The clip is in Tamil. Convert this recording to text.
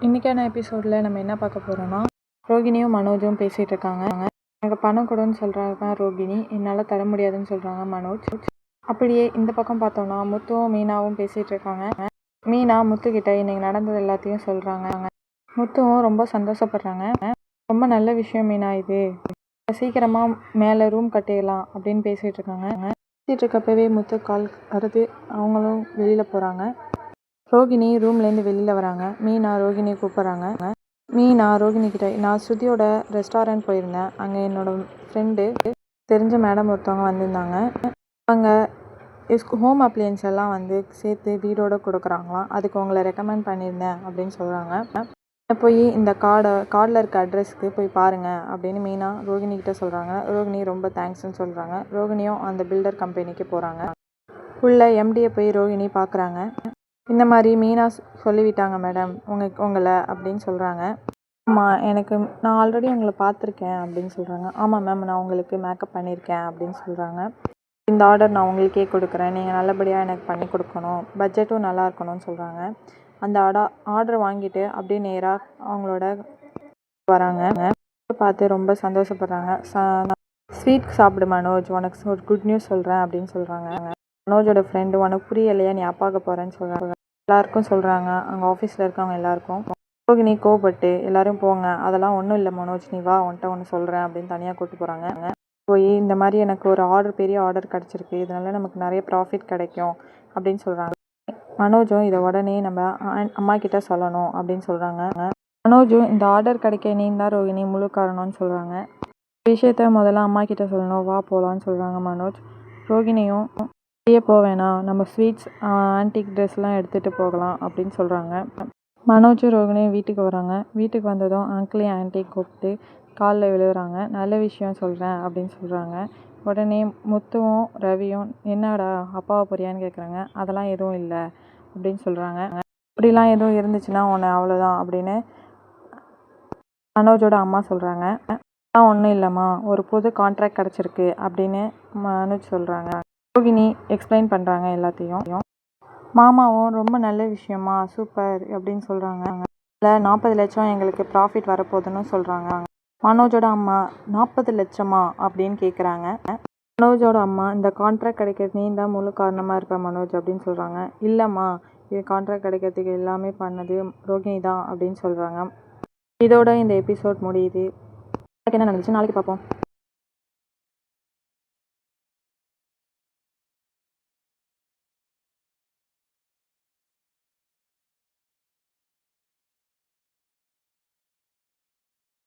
இன்றைக்கான எபிசோடில் நம்ம என்ன பார்க்க போகிறோன்னா, ரோகிணியும் மனோஜும் பேசிகிட்டு இருக்காங்க. எனக்கு பணம் கொடுன்னு சொல்கிறாங்க ரோகிணி, என்னால் தர முடியாதுன்னு சொல்கிறாங்க மனோஜ். அப்படியே இந்த பக்கம் பார்த்தோன்னா முத்துவும் மீனாவும் பேசிகிட்டு இருக்காங்க. மீனா முத்துக்கிட்ட இன்றைக்கி நடந்தது எல்லாத்தையும் சொல்கிறாங்க. முத்துவும் ரொம்ப சந்தோஷப்படுறாங்க. ரொம்ப நல்ல விஷயம் மீனா, இது சீக்கிரமாக மேலே ரூம் கட்டிடலாம் அப்படின்னு பேசிகிட்டு இருக்காங்க. பேசிகிட்டு இருக்கப்பவே முத்து கால் வருது, அவங்களும் வெளியில் போகிறாங்க. ரோகிணி ரூம்லேருந்து வெளியில் வராங்க. மீனா ரோகிணியை கூப்பிட்றாங்க. மீனா ரோகிணிக்கிட்ட, நான் ஸ்ருதியோட ரெஸ்டாரண்ட் போயிருந்தேன், அங்கே என்னோடய ஃப்ரெண்டு தெரிஞ்ச மேடம் ஒருத்தவங்க வந்திருந்தாங்க. அவங்க ஹோம் அப்ளையன்ஸ் எல்லாம் சேர்த்து வீடோடு கொடுக்குறாங்களாம், அதுக்கு உங்களை ரெக்கமெண்ட் பண்ணியிருந்தேன் அப்படின்னு சொல்கிறாங்க. போய் இந்த கார்டில் இருக்க அட்ரஸ்க்கு போய் பாருங்கள் அப்படின்னு மீனா ரோகிணிக்கிட்ட சொல்கிறாங்க. ரோகிணி ரொம்ப தேங்க்ஸ்ன்னு சொல்கிறாங்க. ரோகிணியும் அந்த பில்டர் கம்பெனிக்கு போகிறாங்க. உள்ள எம்டியை போய் ரோகிணி பார்க்குறாங்க. இந்த மாதிரி மீனா சொல்லிவிட்டாங்க மேடம் உங்களை அப்படின்னு சொல்கிறாங்க. ஆமாம், நான் ஆல்ரெடி உங்களை பார்த்துருக்கேன் அப்படின்னு சொல்கிறாங்க. ஆமாம் மேம், நான் உங்களுக்கு மேக்கப் பண்ணியிருக்கேன் அப்படின்னு சொல்கிறாங்க. இந்த ஆர்டர் நான் உங்களுக்கே கொடுக்குறேன், நீங்கள் நல்லபடியாக எனக்கு பண்ணி கொடுக்கணும், பட்ஜெட்டும் நல்லா இருக்கணும்னு சொல்கிறாங்க. அந்த ஆர்டர் வாங்கிட்டு அப்படியே நேராக அவங்களோட வராங்க. பார்த்து ரொம்ப சந்தோஷப்படுறாங்க. ஸ்வீட் சாப்பிடு மனோஜ், உனக்கு ஒரு குட் நியூஸ் சொல்கிறேன் அப்படின்னு சொல்கிறாங்க. மனோஜோட ஃப்ரெண்டு, உனக்கு புரியலையா, நீ அப்பாவுக்கு போகிறேன்னு சொல்கிறாங்க. எல்லாருக்கும் சொல்கிறாங்க, அங்கே ஆஃபீஸில் இருக்கவங்க எல்லாருக்கும். ரோகிணி கோபப்பட்டு எல்லோரும் போங்க, அதெல்லாம் ஒன்றும் இல்லை மனோஜ், நீ வா, உன்ட்ட ஒன்று சொல்கிறேன் அப்படின்னு தனியாக கூப்பிட்டு போகிறாங்க. போய் இந்த மாதிரி எனக்கு ஒரு பெரிய ஆர்டர் கிடச்சிருக்கு, இதனால நமக்கு நிறைய ப்ராஃபிட் கிடைக்கும் அப்படின்னு சொல்கிறாங்க. மனோஜும் இதை உடனே நம்ம அம்மா கிட்ட சொல்லணும் அப்படின்னு சொல்கிறாங்க. மனோஜும் இந்த ஆர்டர் கிடைக்க நீ தான் ரோகிணி முழு காரணம்னு சொல்கிறாங்க. விஷயத்த முதல்ல அம்மா கிட்ட சொல்லணும், வா போகலான்னு சொல்கிறாங்க மனோஜ். ரோகிணியும் வெளியே போவேணா, நம்ம ஸ்வீட்ஸ் ஆன்டிக் ட்ரெஸ்லாம் எடுத்துகிட்டு போகலாம் அப்படின்னு சொல்கிறாங்க. மனோஜும் ரோகிணியும் வீட்டுக்கு வராங்க. வீட்டுக்கு வந்ததும் அங்கிளையும் ஆன்ட்டியும் கூப்பிட்டு காலில் விழுகிறாங்க. நல்ல விஷயம் சொல்கிறேன் அப்படின்னு சொல்கிறாங்க. உடனே முத்துவும் ரவியும், என்னடா அப்பாவை போறியான்னு கேட்குறாங்க. அதெல்லாம் எதுவும் இல்லை அப்படின்னு சொல்கிறாங்க. அப்படிலாம் எதுவும் இருந்துச்சுன்னா உன்னை அவ்வளோதான் அப்படின்னு மனோஜோட அம்மா சொல்கிறாங்க. அதெல்லாம் ஒன்றும் இல்லைம்மா, ஒரு புது கான்ட்ராக்ட் கிடச்சிருக்கு அப்படின்னு மனோஜ் சொல்கிறாங்க. ரோகிணி எக்ஸ்பிளைன் பண்ணுறாங்க எல்லாத்தையும். மாமாவும் ரொம்ப நல்ல விஷயமா, சூப்பர் அப்படின்னு சொல்கிறாங்க. அதில் 40 லட்சம் எங்களுக்கு ப்ராஃபிட் வரப்போகுதுன்னு சொல்கிறாங்க. மனோஜோட அம்மா 40 லட்சமா அப்படின்னு கேட்குறாங்க. மனோஜோட அம்மா, இந்த கான்ட்ராக்ட் கிடைக்கிறது நீ தான் முழு காரணமாக இருப்ப மனோஜ் அப்படின்னு சொல்கிறாங்க. இல்லைம்மா, இது கான்ட்ராக்ட் கிடைக்கிறதுக்கு எல்லாமே பண்ணது ரோகிணி தான் அப்படின்னு சொல்கிறாங்க. இதோட இந்த எபிசோட் முடியுது. என்ன நடந்துச்சு நாளைக்கு பார்ப்போம்.